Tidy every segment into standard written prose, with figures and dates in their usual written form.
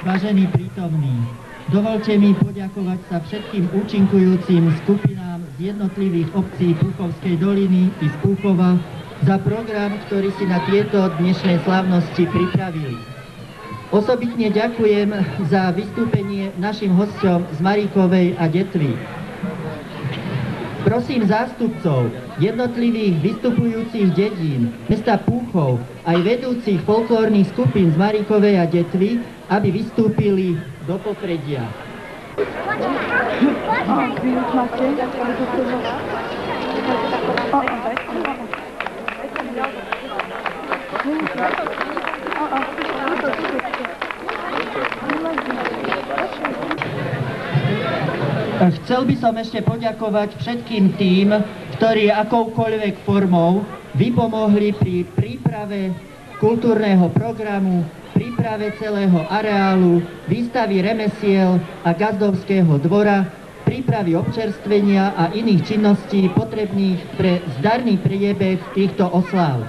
vážení prítomní, dovolte mi poďakovať sa všetkým účinkujúcim skupinám z jednotlivých obcí Púchovskej doliny i z Púchova za program, ktorý si na tieto dnešné slávnosti pripravili. Osobitne ďakujem za vystúpenie našim hosťom z Maríkovej a Detvy. Prosím zástupcov jednotlivých vystupujúcich dedín mesta Púchov aj vedúcich folklórnych skupín z Maríkovej a Detvy, aby vystúpili do popredia. Chcel by som ešte poďakovať všetkým tým, ktorí akoukoľvek formou vypomohli pri príprave kultúrneho programu, príprave celého areálu, výstavy remesiel a gazdovského dvora, prípravy občerstvenia a iných činností potrebných pre zdarný priebeh týchto osláv.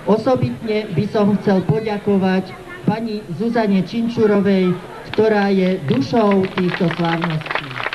Osobitne by som chcel poďakovať pani Zuzane Činčurovej, ktorá je dušou týchto slávností.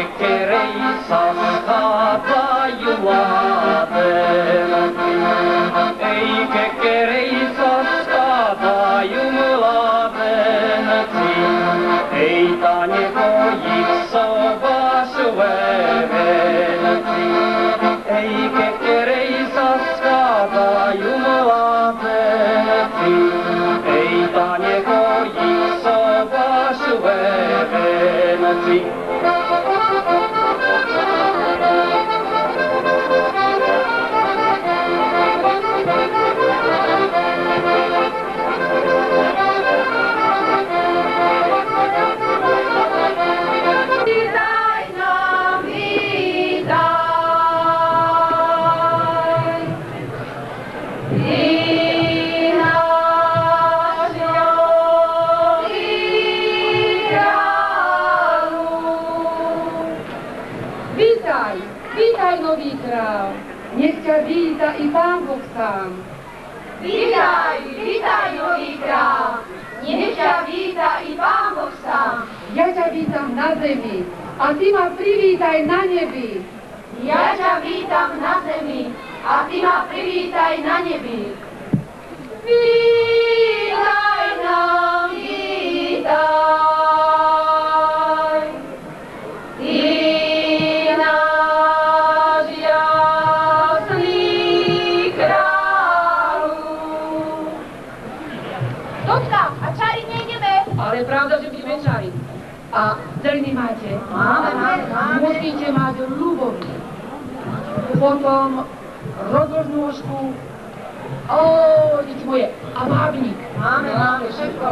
kekkereissä skaadaa jumalatena. Ei kekkereissä skaadaa jumalatena. Ei tane pojitsa vasuverena. Ei kekkereissä skaadaa jumalatena. Ei tane pojitsa vasuverena. Vítaj, nový král, nech ťa víta i Pán Boh sám. Vítaj, nový král, nech ťa víta i Pán Boh sám. Ja ťa vítam na zemi a ty ma privítaj na nebi. Ja ťa vítam na zemi a ty ma privítaj na nebi. Vítaj nám, vítaj. Ale pravda, že budeme čariť. A celiny máte? Máme. Musíte mať ľubovný. Potom rozložnôžku. Deti moje. A vábnik. Máme všetko.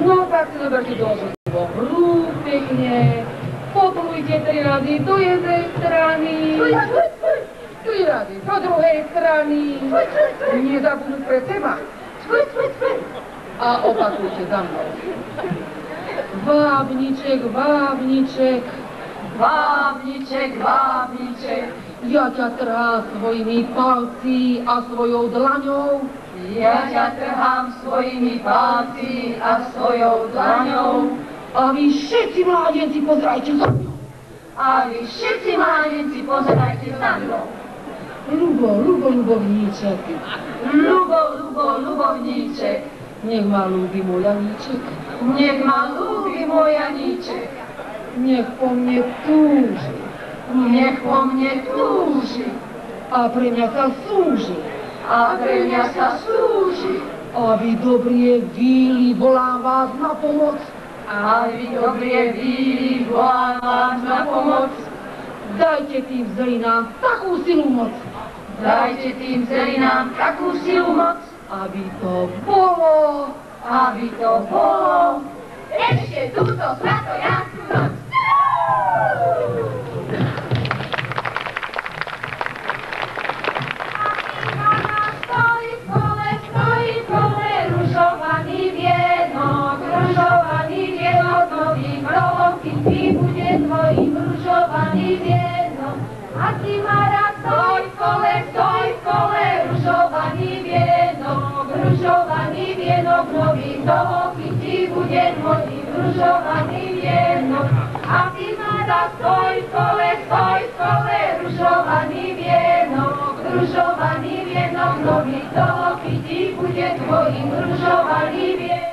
No tak si zoberte do zubov. Rúb pekne. Poplujte 3 razy do jednej strany. 3 razy do druhej strany. Nezabudnúť pre seba. A opakujte za mnou. Vábniček, vábniček. Vábniček, vábniček. Ja ťa trhám svojimi palci a svojou dlaňou. Ja ťa trhám svojimi palci a svojou dlaňou. A vy všetci mládenci pozerajte za mnou. A vy všetci mládenci pozerajte za mnou. Ľubovníček. Ľubovníček. Nech ma ľúbi môj Janíček. Nech ma ľúbi môj Janíček. Nech po mne túži. Nech po mne túži. A pre mňa sa súži. A pre mňa sa súži. A vy dobrie víly, volám vás na pomoc. A vy dobrie víly, volám vás na pomoc. Dajte tým zelinám takú silu moc. Dajte tým zelinám takú silu moc. Aby to bolo. Aby to bolo. Ešte túto svatojánsku noc. Stojí v kole, ružovaný vienok, nový mroky, ty bude tvojim ružovaný vienok. A ty ma rád stojí v kole, ružovaný vienok, nový mroky, ty bude tvojim ružovaný vienok. A ty ma rád stojí v kole, ružovaný vienok, nový mroky, ty bude tvojim ružovaný vienok.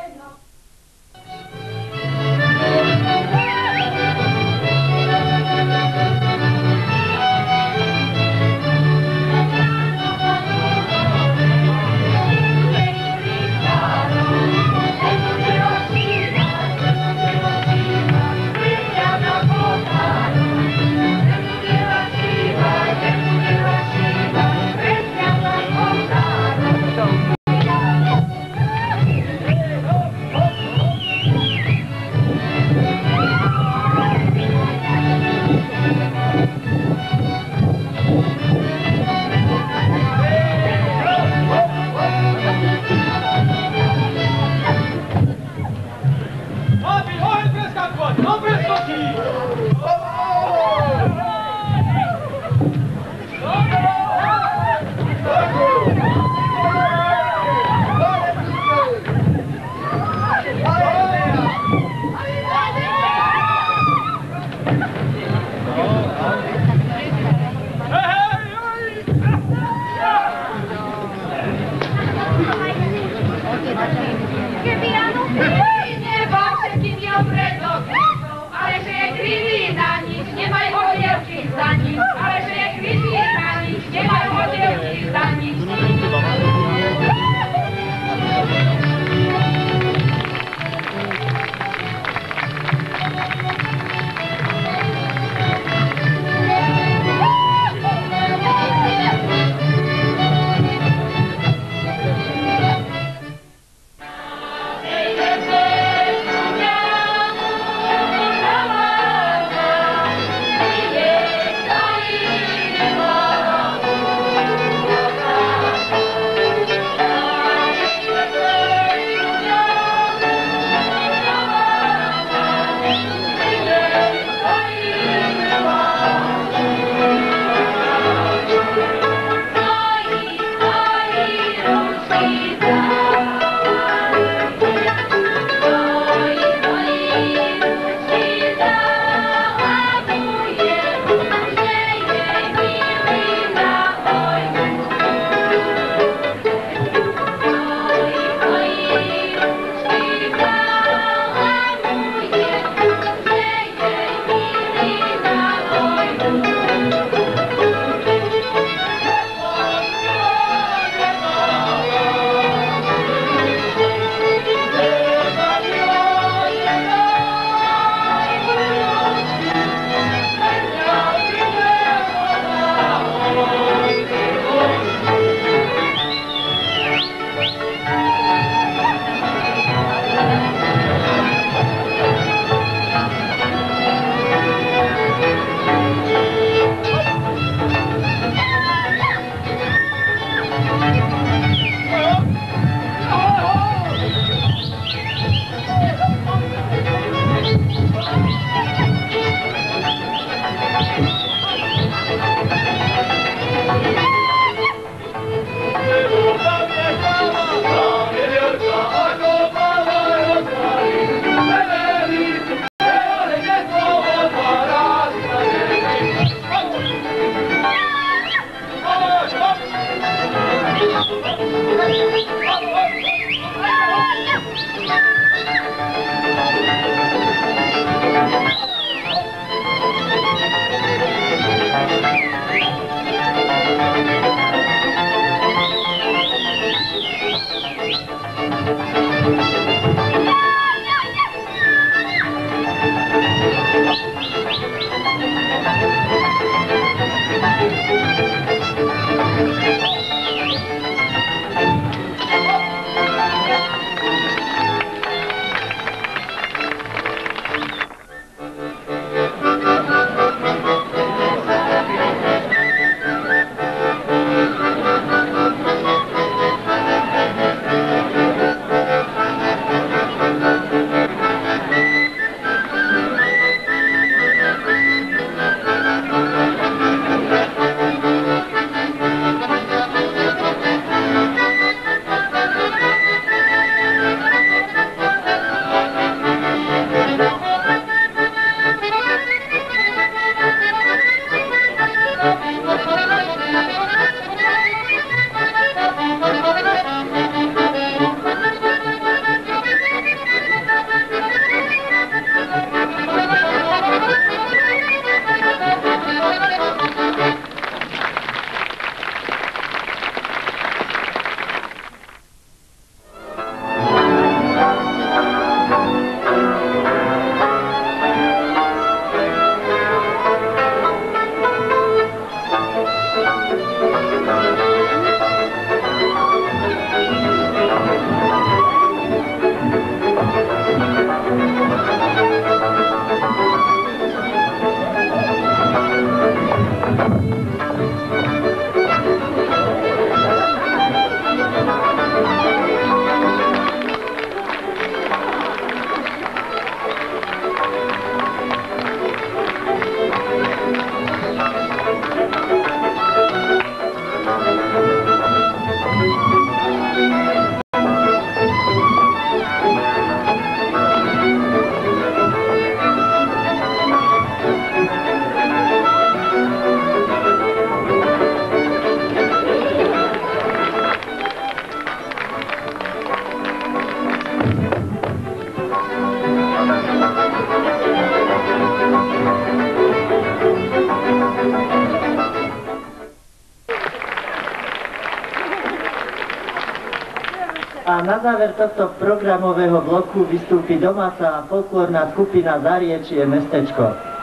A na záver tohto programového bloku vystúpi domáca folklórna skupina Zariečie mestečko.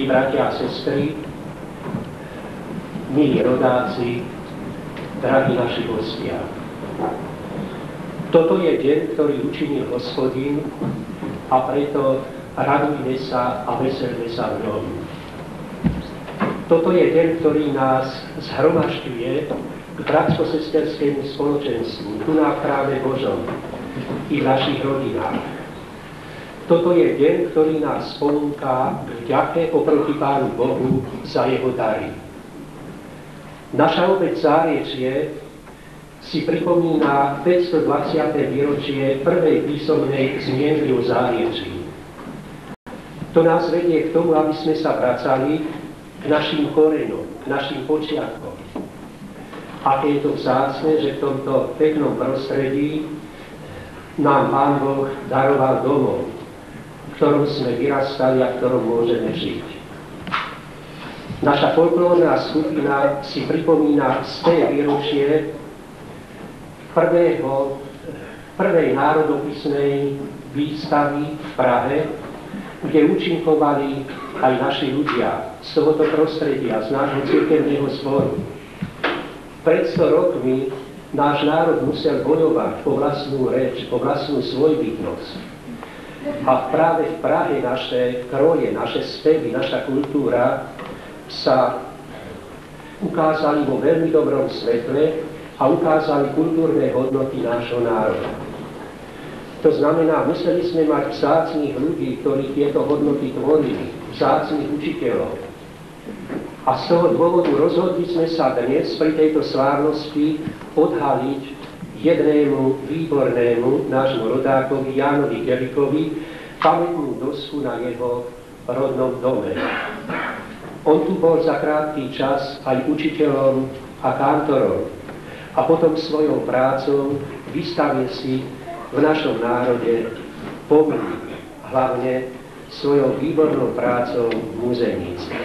bratia a sestry, milí rodáci, drahí naši hostia. Toto je deň, ktorý učinil Hospodin, a preto radujme sa a veselme sa v ňom. Toto je deň, ktorý nás zhromažďuje k bratsko-sesterskému spoločenstvu, tu na chráme Božom i v našich rodinách. Toto je deň, ktorý nás ponúka k vďake oproti Pánu Bohu za jeho dary. Naša obec Záriečie si pripomína 520. výročie prvej písomnej zmienky o Záriečí. To nás vedie k tomu, aby sme sa vracali k našim koreňom, k našim počiatkom. Aké je to vzácne, že v tomto peknom prostredí nám Pán Boh daroval domov, v ktorom sme vyrastali a v ktorom môžeme žiť. Naša folklórna skupina si pripomína z tej výročie prvej národopisnej výstavy v Prahe, kde účinkovali aj naši ľudia z tohoto prostredia, z nášho cirkevného zboru. Pred 100 rokmi náš národ musel bojovať po vlastnú reč, po vlastnú svojbytnosť. A práve v Prahe naše kroje, naše spevy, naša kultúra sa ukázali vo veľmi dobrom svetle a ukázali kultúrne hodnoty nášho národa. To znamená, museli sme mať vzácnych ľudí, ktorí tieto hodnoty tvorili, vzácnych učiteľov. A z toho dôvodu rozhodli sme sa dnes pri tejto slávnosti odhaliť jednému výbornému nášmu rodákovi Jánovi Gelikovi pamätnú dosku na jeho rodnom dome. On tu bol za krátky čas aj učiteľom a kantorom a potom svojou prácou vystavil si v našom národe pomník, hlavne svojou výbornou prácou v múzeníctve.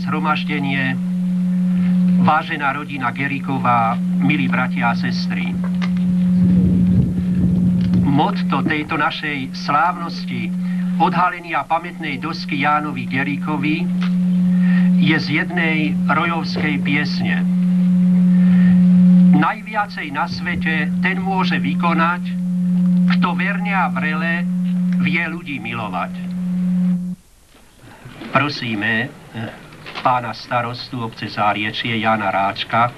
Zhromaždenie, vážená rodina Geriková, milí bratia a sestry. Motto tejto našej slávnosti odhalenia pamätnej dosky Jánovi Gerikovi je z jednej rojovskej piesne. Najviacej na svete ten môže vykonať, kto verne a vrele vie ľudí milovať. Prosíme pána starostu obce Záriečie Jana Ráčka,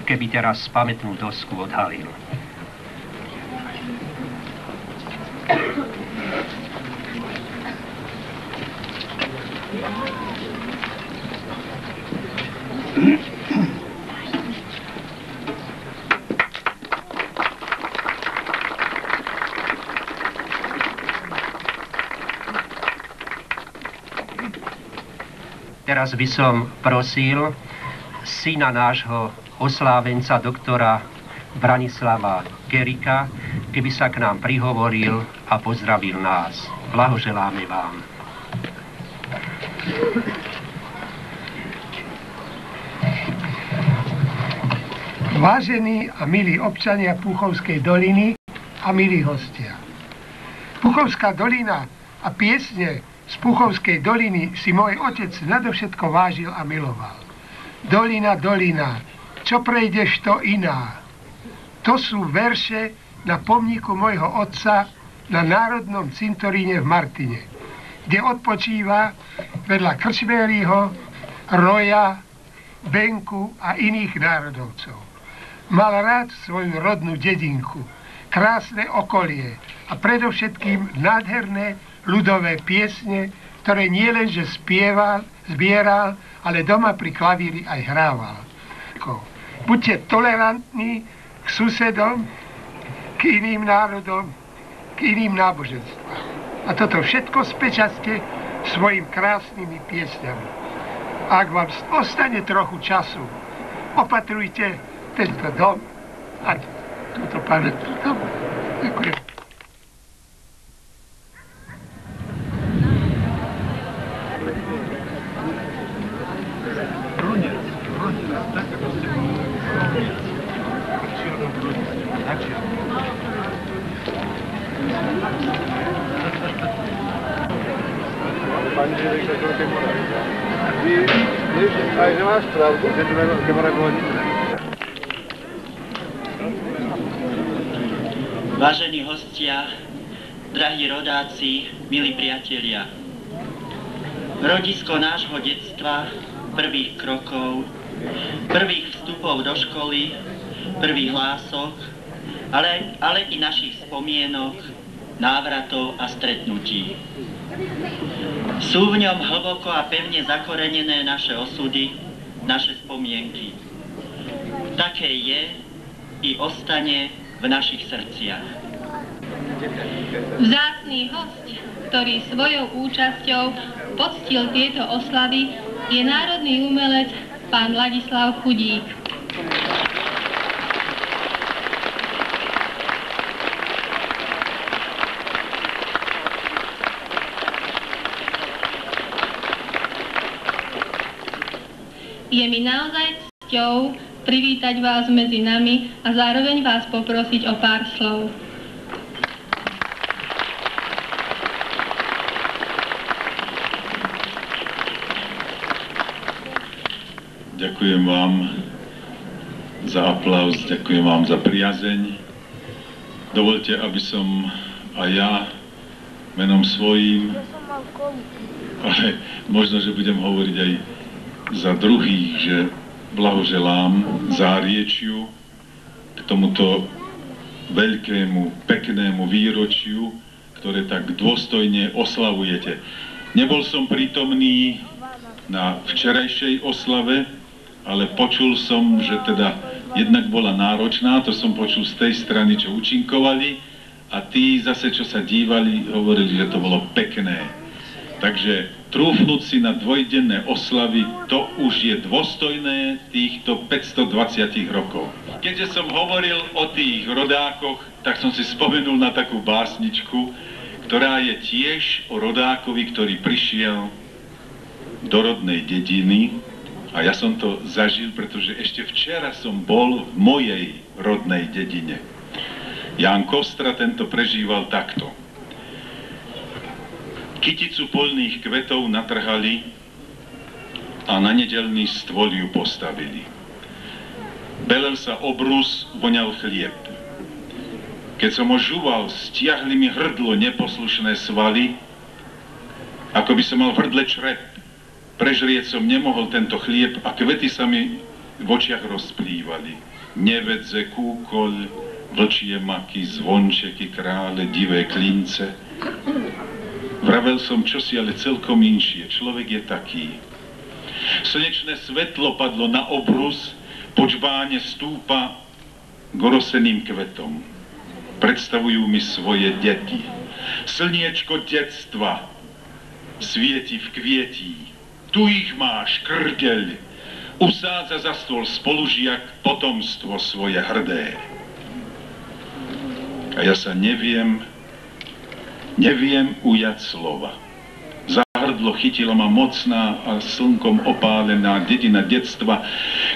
keby teraz pamätnú dosku odhalil. Teraz by som prosil syna nášho oslávenca, doktora Branislava Gerika, keby sa k nám prihovoril a pozdravil nás. Blahoželáme vám. Vážení a milí občania Púchovskej doliny a milí hostia. Púchovská dolina a piesne z Púchovskej doliny si môj otec nadovšetko vážil a miloval. Dolina, dolina, čo prejdeš, to iná. To sú verše na pomníku môjho otca na Národnom cintoríne v Martine, kde odpočíva vedľa Krčméryho, Roja, Benku a iných národovcov. Mal rád svoju rodnú dedinku, krásne okolie a predovšetkým nádherné ľudové piesne, ktoré nielenže zbieral, ale doma pri klavíri aj hrával. Buďte tolerantní k susedom, k iným národom, k iným náboženstvám. A toto všetko spečaste svojim krásnymi piesňami. Ak vám ostane trochu času, opatrujte tento dom a túto pamätnú domu. Ďakujem. Pani direktor, koľko mora. Aj že máš pravdu, že to mora bolo nič. Vážení hostia, drahí rodáci, milí priatelia. Rodisko nášho detstva, prvých krokov, prvých vstupov do školy, prvých hlások, ale i našich spomienok, návratov a stretnutí. Sú v ňom hlboko a pevne zakorenené naše osudy, naše spomienky. Také je i ostane v našich srdciach. Vzácny hosť, ktorý svojou účasťou poctil tieto oslavy, je národný umelec pán Ladislav Chudík. Je mi naozaj cťou privítať vás medzi nami a zároveň vás poprosiť o pár slov. Ďakujem vám za aplauz, ďakujem vám za priazeň. Dovolte, aby som aj ja menom svojím, ale možno, že budem hovoriť aj za druhých, že blahoželám Záriečiu k tomuto veľkému, peknému výročiu, ktoré tak dôstojne oslavujete. Nebol som prítomný na včerajšej oslave, ale počul som, že teda jednak bola náročná, to som počul z tej strany, čo účinkovali, a tí zase, čo sa dívali, hovorili, že to bolo pekné. Takže trúfnuť si na dvojdenné oslavy, to už je dôstojné týchto 520 rokov. Keďže som hovoril o tých rodákoch, tak som si spomenul na takú básničku, ktorá je tiež o rodákovi, ktorý prišiel do rodnej dediny. A ja som to zažil, pretože ešte včera som bol v mojej rodnej dedine. Ján Kostra tento prežíval takto. Kyticu poľných kvetov natrhali a na nedeľný stôl ju postavili. Belel sa obrus, voňal chlieb. Keď som ho žuval, stiahli mi hrdlo neposlušné svaly, ako by som mal v hrdle črep. Prežrieť som nemohol tento chlieb a kvety sa mi v očiach rozplývali. Nevedze, kúkoľ, vlčie maky, zvončeky, krále, divé klince. Vravel som čosi, ale celkom inšie. Človek je taký. Slnečné svetlo padlo na obrus, po čbáne stúpa k oroseným kvetom. Predstavujú mi svoje deti. Slniečko detstva svieti v kvietí. Tu ich máš, krdeľ. Usádza za stôl spolužiak potomstvo svoje hrdé. A ja sa neviem ujať slova. Za hrdlo chytila ma mocná a slnkom opálená dedina detstva,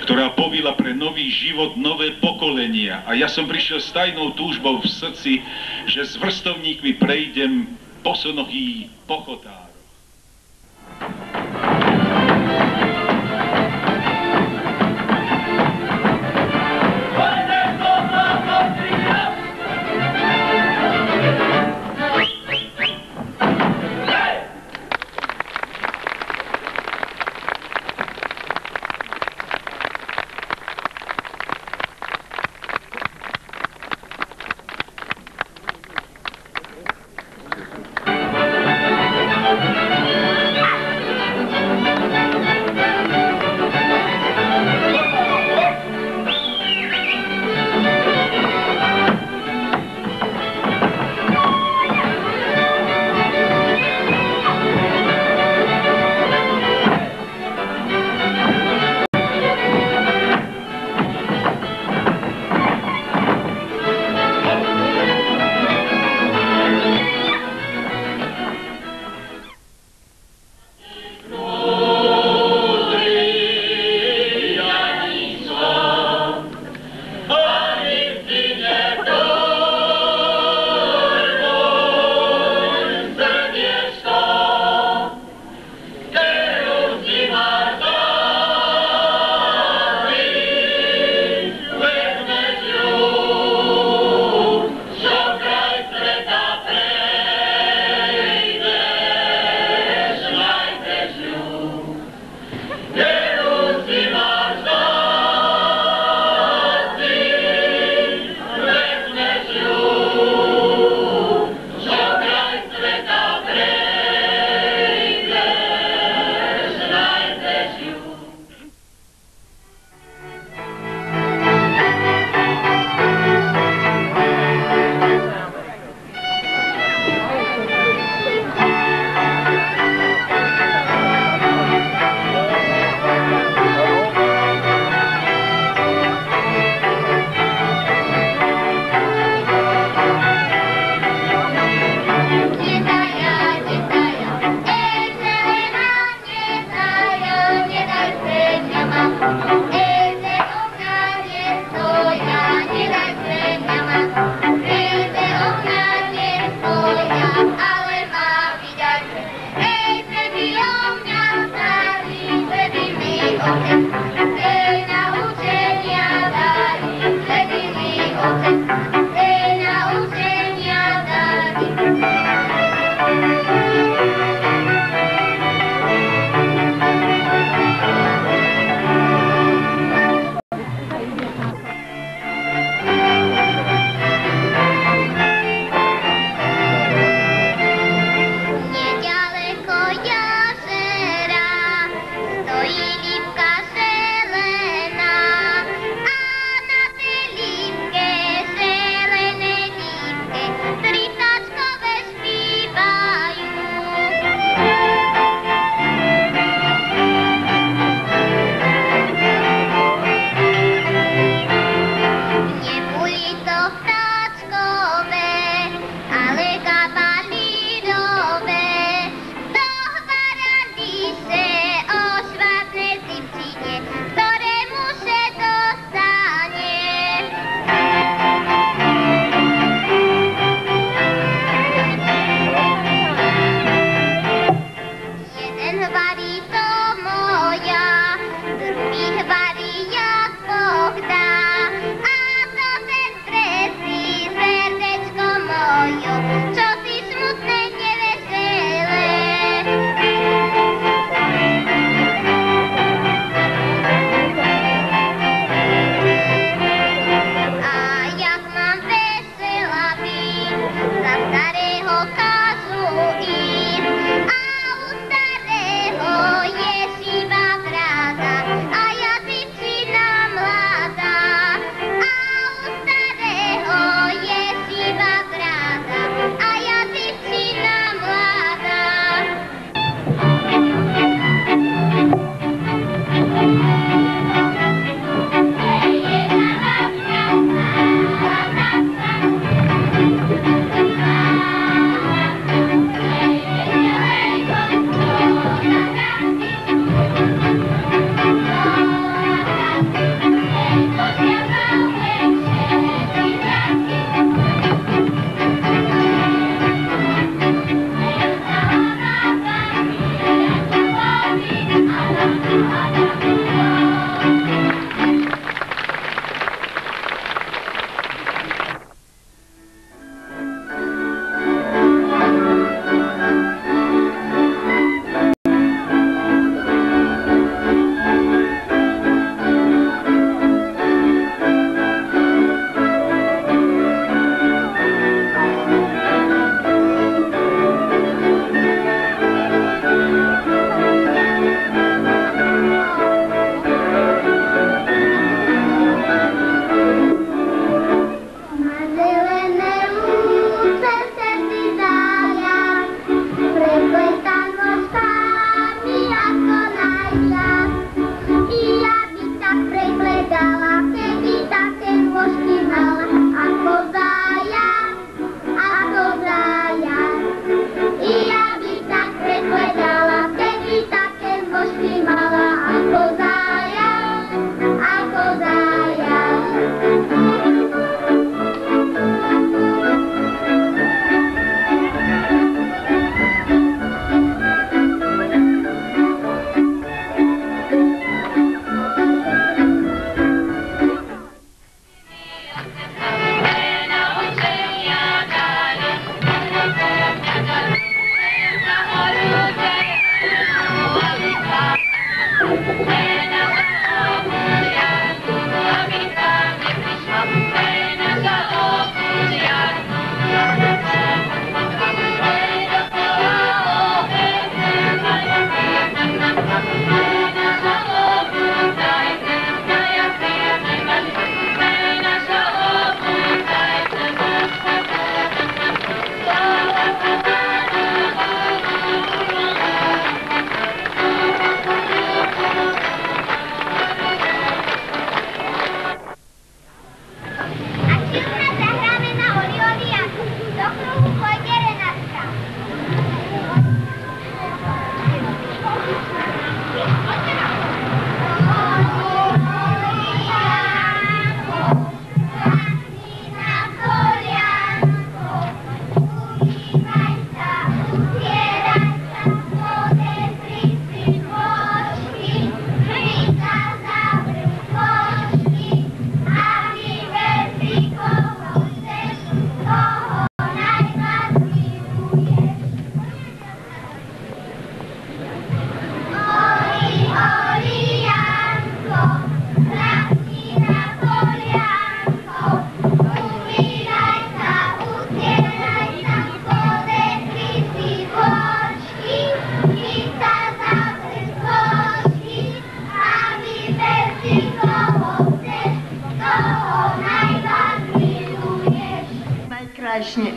ktorá povila pre nový život nové pokolenia. A ja som prišiel s tajnou túžbou v srdci, že s vrstovníkmi prejdem bosonohý pochotár.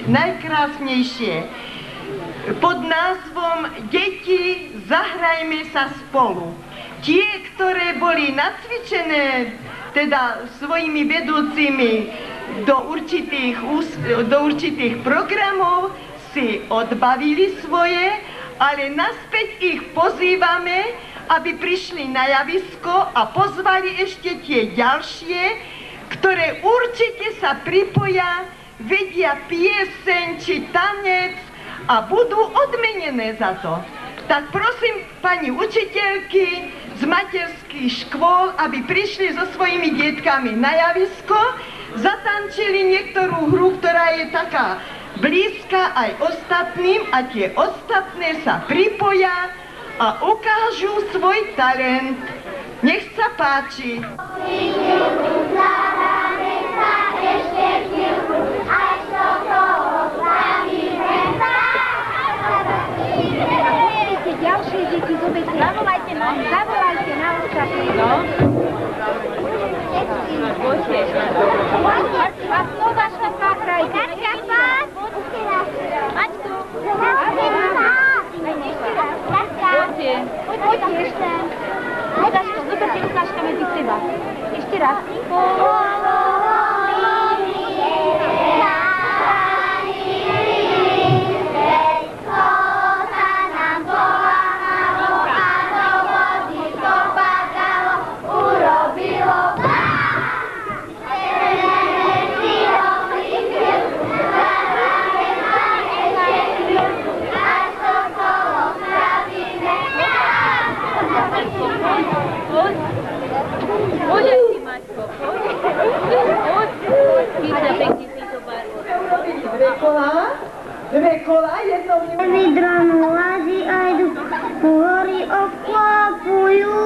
najkrásnejšie pod názvom Deti, zahrajme sa spolu. Tie, ktoré boli nacvičené teda svojimi vedúcimi do určitých programov, si odbavili svoje, ale naspäť ich pozývame, aby prišli na javisko a pozvali ešte tie ďalšie, ktoré určite sa pripoja, vedia pieseň či tanec a budú odmenené za to. Tak prosím pani učiteľky z materských škôl, aby prišli so svojimi detkami na javisko, zatančili niektorú hru, ktorá je taká blízka aj ostatným a tie ostatné sa pripoja a ukážu svoj talent. Nech sa páči. Ďalšie deti z obete. Zavolajte na ostatní. No. A kto vaša pátrajte? Kačka, pás. Mať tu. Ešte raz. Poďte. Poďte ešte. Ukážka, zoberte ukážka medzi seba. Ešte raz. Dve kola, jedno Vydranú láži aj jdu, hory obklopujú.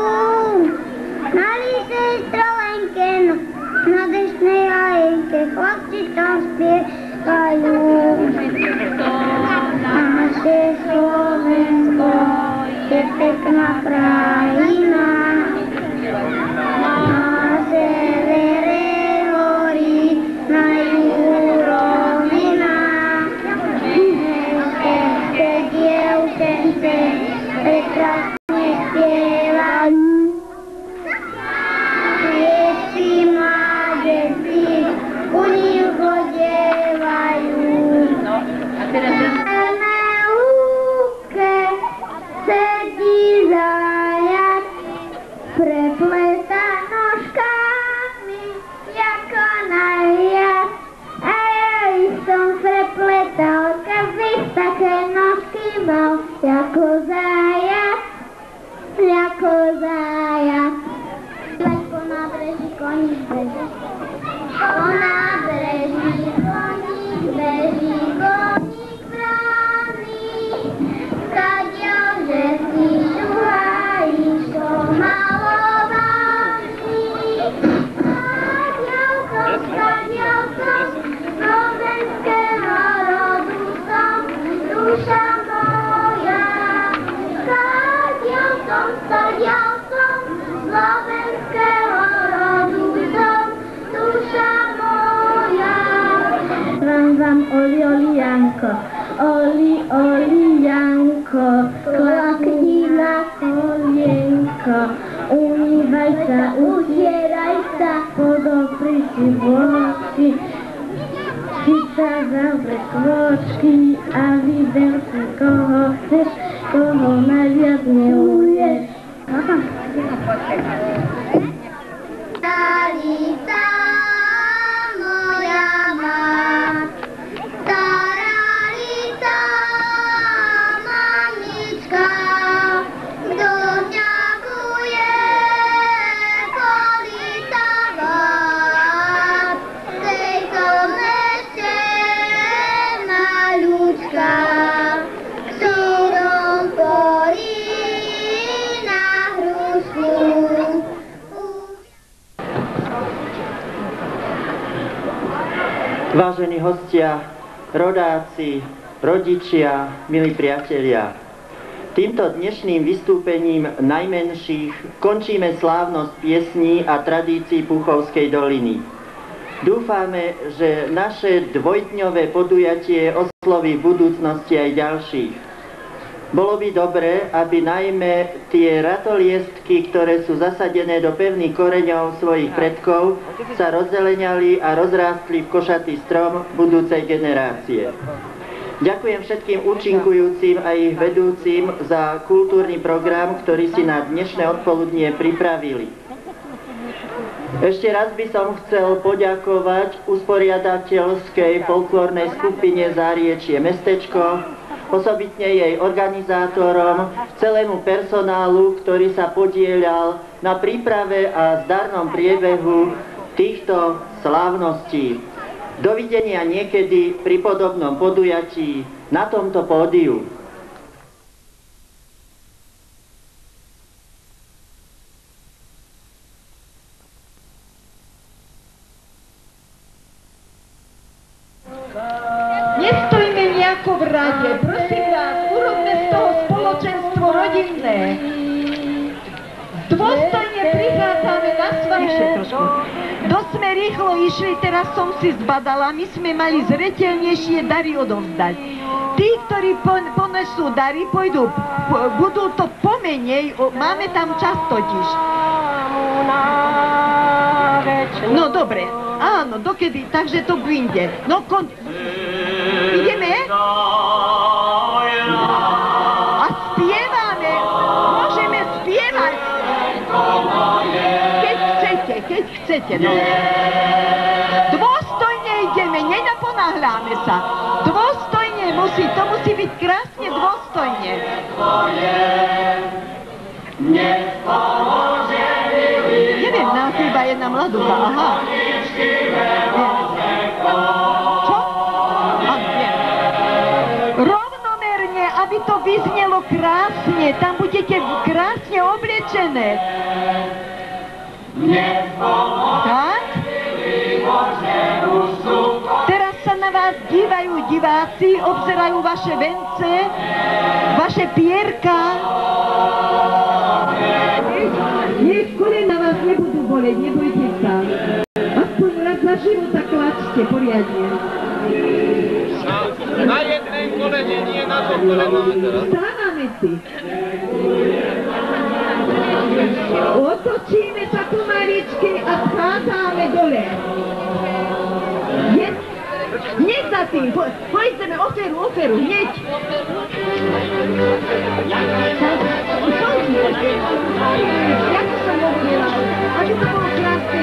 Na líšej strolenke, na dešnej hajenke, chlapci tam spievajú. Naše Slovensko je pekná krajina. Na severe hory, na juhu rovina. Dievčence prekrásne spievajú. Všetci mládenci u nich odievajú. Na lúke sedí zajac, prepleta nožkami ako najviac. A ja som prepletal, keby také nožky mal ako zajac, ako zajac. Po nábreží koník beží, po nábreží koník beží, koník brány. Skadiaľ, že si šuhajíš, to malovaný. Skadiaľ som, slovenského rodu som, duša moja. Skadiaľ som, slovenského rodu som, duša moja. Vám, Oli, Oli, Janko, Oli, Oli, Janko, klakni na kolienko, umývaj sa, utieraj sa, podopri si vločky, chyť sa za kôčky a vyber si, koho chceš, koho najviac miluješ. Starita moja mať, starita mamička, kto mňa bude politavať, tejto meste maľučka, ktorom polí na hrušku. Vážení hostia, rodáci, rodičia, milí priatelia, týmto dnešným vystúpením najmenších končíme slávnosť piesní a tradícií Púchovskej doliny. Dúfame, že naše dvojdňové podujatie osloví v budúcnosti aj ďalších. Bolo by dobré, aby najmä tie ratoliestky, ktoré sú zasadené do pevných koreňov svojich predkov, sa rozzeleniali a rozrástli v košatý strom budúcej generácie. Ďakujem všetkým účinkujúcim a ich vedúcim za kultúrny program, ktorý si na dnešné odpoludnie pripravili. Ešte raz by som chcel poďakovať usporiadateľskej folklórnej skupine Záriečie mestečko, osobitne jej organizátorom, celému personálu, ktorý sa podieľal na príprave a zdarnom priebehu týchto slávností. Dovidenia niekedy pri podobnom podujatí na tomto pódiu. Nestojíme nejako v rade, prosím vás, urobme z toho spoločenstvo rodinné. Dôstojne prichádzame na svadbu. Dosť sme rýchlo išli, teraz som si zbadala, my sme mali zreteľnejšie dary odovzdať. Tí, ktorí ponesú dary, budú to pomenej, máme tam čas totiž. No dobre, áno, dokedy, takže to bude. No ideme? A spievame, môžeme spievať. Keď chcete, no. Dôstojne ideme, nenaponáhľame sa. Dôstojne to musí byť krásne dôstojne. Neviem, nám chýba jedna mladúka, aha. Čo? Áno, viem. Rovnomerne, aby to vyznelo krásne, tam budete krásne obliečené. Tak? Teraz sa na vás dívajú diváci, obzerajú vaše vence, vaše pierka. Nech kolena vás nebudú boleť, nebojte sa. Aspoň raz za života klačte poriadne. Na jednej kolene, nie na tom kolene. Stávame si. Otočíme sa pomaličky a schádzame dole. Hneď za tým, pojdeme oferu, hneď. Ako som hovorila, aby to bolo krásne,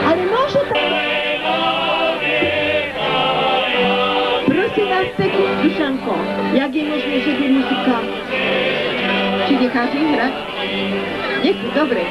ale môžu to... Prosím vás pekne, Dušanko, jak je možné, že je muzika? Či necháš ich hrať? Dobre.